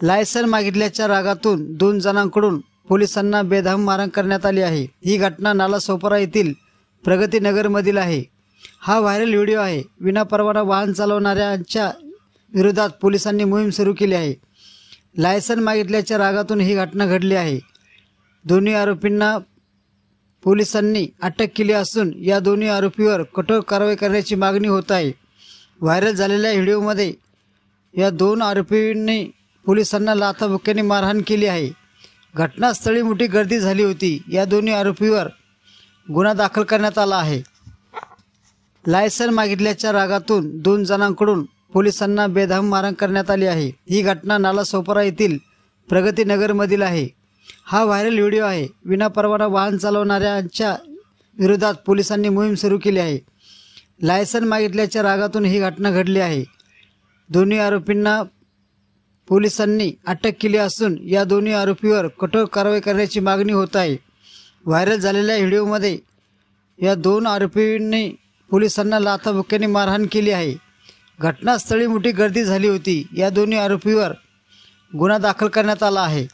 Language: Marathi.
लायसन मागितल्याच्या रागातून 2 जणांकडून पोलिसांना बेदम मारहाण करण्यात आली आहे। ही घटना नालासोपारा येथील प्रगतीनगरमधील आहे। हा व्हायरल व्हिडिओ आहे। विनापरवाना वाहन चालवणाऱ्यांच्या विरोधात पोलिसांनी मोहीम सुरू केली आहे। लायसन मागितल्याच्या रागातून ही घटना घडली आहे। दोन्ही आरोपींना पोलिसांनी अटक केली असून या दोन्ही आरोपीवर कठोर कारवाई करण्याची मागणी होत आहे। व्हायरल झालेल्या व्हिडिओमध्ये या 2 आरोपींनी पोलिसांना लाथाबुक्क्याने मारहाण केली आहे। घटनास्थळी मोठी गर्दी झाली होती। या दोन्ही आरोपीवर गुन्हा दाखल करण्यात आला आहे। लायसन मागितल्याच्या रागातून 2 जणांकडून पोलिसांना बेदम मारहाण करण्यात आली आहे। ही घटना नालासोपारा येथील प्रगतीनगरमधील आहे। हा व्हायरल व्हिडिओ आहे। विनापरवाना वाहन चालवणाऱ्यांच्या विरोधात पोलिसांनी मोहीम सुरू केली आहे। लायसन मागितल्याच्या रागातून ही घटना घडली आहे। दोन्ही आरोपींना पोलिसांनी अटक केली असून या दोन्ही आरोपीवर कठोर कारवाई करण्याची मागणी होत आहे। व्हायरल झालेल्या व्हिडिओमध्ये या 2 आरोपींनी पोलिसांना लाथाबुक्क्याने मारहाण केली आहे। घटनास्थळी मोठी गर्दी झाली होती। या दोन्ही आरोपीवर गुन्हा दाखल करण्यात आला आहे।